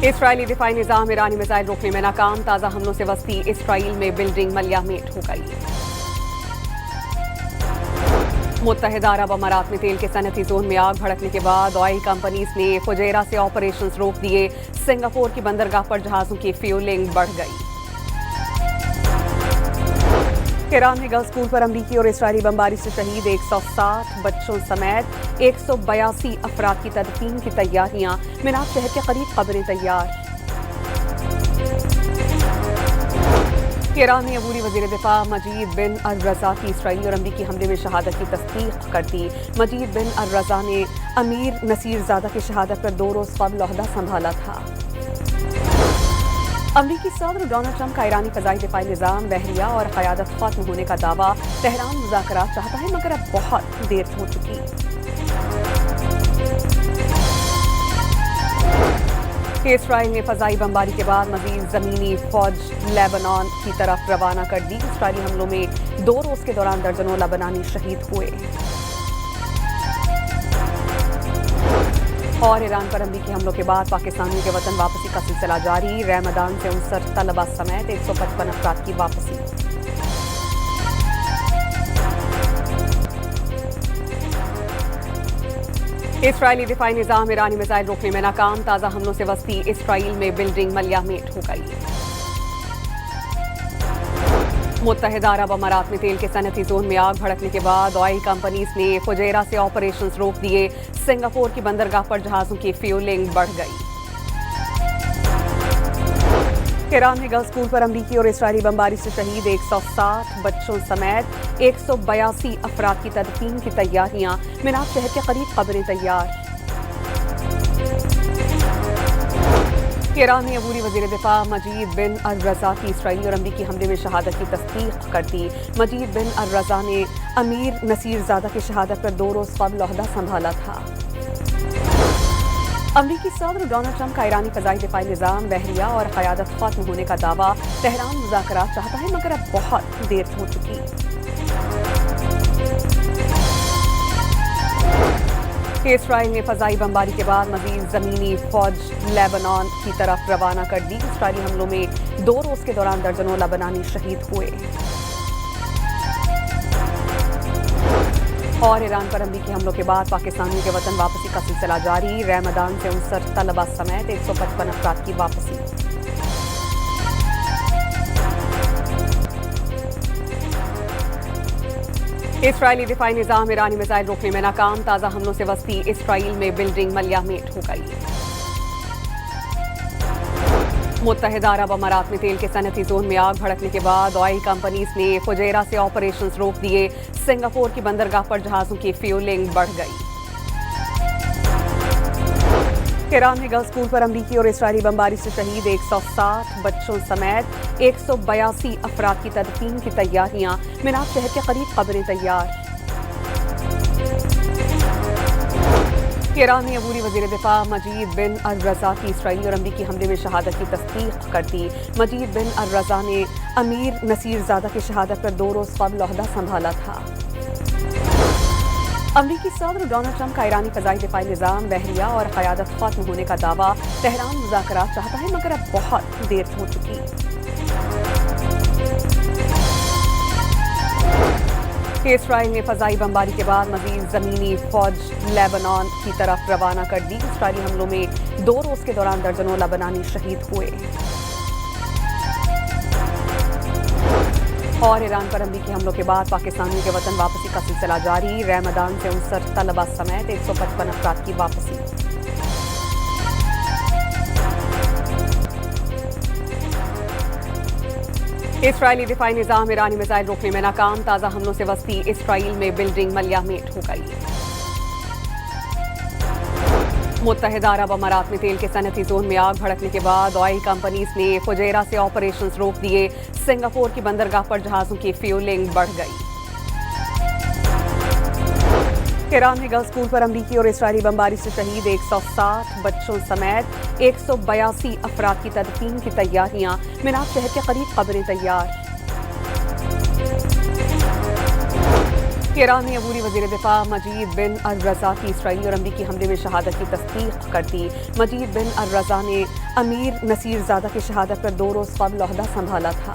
Israeli दिफाई निजाम ईरानी missile रोकने में नाकाम। ताज़ा हमलों से वस्ती इसराइल में बिल्डिंग मलयामेट हो गई। मुत्तहिदा अरब अमारात में तेल के सनती जोन में आग भड़कने के बाद ऑयल कंपनीज ने फुजैरा से ऑपरेशंस रोक दिए। सिंगापुर की बंदरगाह पर जहाजों की फ्यूलिंग बढ़ गई। ईरान में गर्ल्स स्कूल पर अमरीकी और इसराइली बमबारी से शहीद 160 बच्चों समेत 182 अफराद की तदफीन की तैयारियां। मिनाब शहर के करीब कब्रें तैयार। ईरान ने अबूरी वजीर दिफा मजीद बिन अल-रजा की इसराइली और अमरीकी हमले में शहादत की तस्दीक कर दी। मजीद बिन अल-रजा ने अमीर नसीरजादा की शहादत पर 2 रोज कबल ओहदा संभाला था। अमरीकी सदर डोनाल्ड ट्रंप का ईरानी फजाई दिफाई निजाम बहरिया और क़यादत खत्म होने का दावा। तेहरान मुज़ाकरात चाहता है मगर अब बहुत देर हो चुकी। इसराइल ने फजाई बमबारी के बाद मजीद जमीनी फौज लेबनान की तरफ रवाना कर दी। इसराइली हमलों में 2 रोज के दौरान दर्जनों लेबनानी शहीद हुए। और ईरान पर अमरीकी हमलों के बाद पाकिस्तानियों के वतन वापसी का सिलसिला जारी। रमदान से 59 तलबा समेत 155 अफराद की वापसी। इसराइली दिफाई निजाम ईरानी मिसाइल रोकने में नाकाम। ताज़ा हमलों से वस्ती इसराइल में बिल्डिंग मलयामेट हो गई। मुत्तहिदा अरब अमारात में तेल के सनती जोन में आग भड़कने के बाद ऑयल कंपनीज ने फुजैरा से ऑपरेशंस रोक दिए। सिंगापुर की बंदरगाह पर जहाजों की फ्यूलिंग बढ़ गई। ईरान में गर्ल्स स्कूल पर अमरीकी और इसराइली बमबारी से शहीद 160 बच्चों समेत 182 अफराद की तदफीन की तैयारियां। मिनाब शहर के करीब कब्रें तैयार। ईरान ने अबूरी वजीर दिफा मजीद बिन अल-रजा की इसराइली और अमरीकी हमले में शहादत की तस्दीक कर दी। मजीद बिन अल-रजा ने अमीर नसीरजादा की शहादत पर 2 रोज कबल ओहदा संभाला था। अमरीकी सदर डोनाल्ड ट्रंप का ईरानी फजाई दिफाई निजाम बहरिया और क़यादत खत्म होने का दावा। तेहरान मुज़ाकरात चाहता है मगर अब बहुत देर हो चुकी। इसराइल ने फजाई बमबारी के बाद मजीद जमीनी फौज लेबनान की तरफ रवाना कर दी। इसराइली हमलों में 2 रोज के दौरान दर्जनों लेबनानी शहीद हुए। और ईरान पर अमरीकी हमलों के बाद पाकिस्तानियों के वतन वापसी का सिलसिला जारी। रमदान से 59 तलबा समेत 155 अफराद की वापसी। इसराइली दिफाई निजाम ईरानी मिसाइल रोकने में नाकाम। ताज़ा हमलों से वस्ती इसराइल में बिल्डिंग मलयामेट हो गई। मुत्तहिदा अरब अमारात में तेल के सनती जोन में आग भड़कने के बाद ऑयल कंपनीज ने फुजैरा से ऑपरेशंस रोक दिए। सिंगापुर की बंदरगाह पर जहाजों की फ्यूलिंग बढ़ गई। ईरान में गर्ल्स स्कूल पर अमरीकी और इसराइली बमबारी से शहीद 160 बच्चों समेत 182 अफराद की तदफीन की तैयारियां। मिनाब शहर के करीब कब्रें तैयार। ईरान ने अबूरी वजीर दिफा मजीद बिन अल-रजा की इसराइली और अमरीकी हमले में शहादत की तस्दीक कर दी। मजीद बिन अल-रजा ने अमीर नसीरजादा की शहादत पर 2 रोज कबल ओहदा संभाला था। अमरीकी सदर डोनाल्ड ट्रंप का ईरानी फजाई दिफाई निजाम बहरिया और क़यादत खत्म होने का दावा। तेहरान मुज़ाकरात चाहता है मगर अब बहुत देर हो चुकी। इसराइल ने फजाई बमबारी के बाद मजीद जमीनी फौज लेबनान की तरफ रवाना कर दी। इसराइली हमलों में 2 रोज के दौरान दर्जनों लेबनानी शहीद हुए। और ईरान पर अमरीकी हमलों के बाद पाकिस्तानियों के वतन वापसी का सिलसिला जारी। रमदान से 59 तलबा समेत 155 अफराद की वापसी। इसराइली दिफाई निजाम ईरानी मिसाइल रोकने में नाकाम। ताज़ा हमलों से वस्ती इसराइल में बिल्डिंग मलयामेट हो गई। मुत्तहिदा अरब अमारात में तेल के सनती जोन में आग भड़कने के बाद ऑयल कंपनीज ने फुजैरा से ऑपरेशंस रोक दिए। सिंगापुर की बंदरगाह पर जहाजों की फ्यूलिंग बढ़ गई। ईरान में गर्ल्स स्कूल पर अमरीकी और इसराइली बमबारी से शहीद 160 बच्चों समेत 182 अफराद की तदफीन की तैयारियां। मिनाब शहर के करीब कब्रें तैयार। ईरान ने अबूरी वज़ीर दिफा मजीद बिन अल-रज़ा की इसराइली और अमरीकी हमले में शहादत की तस्दीक कर दी। मजीद बिन अल-रज़ा ने अमीर नसीरज़ादा की शहादत पर 2 रोज़ कबल ओहदा संभाला था।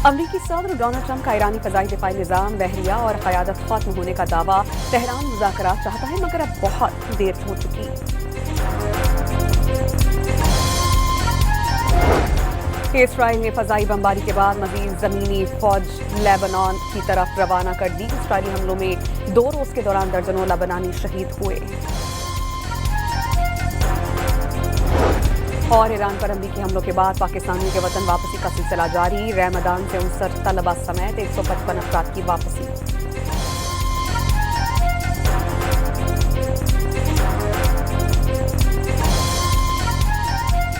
अमरीकी सदर डोनाल्ड ट्रंप का ईरानी फ़ज़ाई दिफाई निज़ाम, बहरिया और क़यादत ख़त्म होने का दावा। तेहरान मुज़ाकरात चाहता है मगर अब बहुत देर हो चुकी। इसराइल ने फ़ज़ाई बमबारी के बाद मज़ीद ज़मीनी फ़ौज लेबनान की तरफ रवाना कर दी। इसराइली हमलों में 2 रोज़ के दौरान दर्जनों लेबनानी शहीद हुए। और ईरान पर अमरीकी हमलों के बाद पाकिस्तानियों के वतन वापसी का सिलसिला जारी। रमज़ान से 59 तलबा समेत 155 अफराद की वापसी।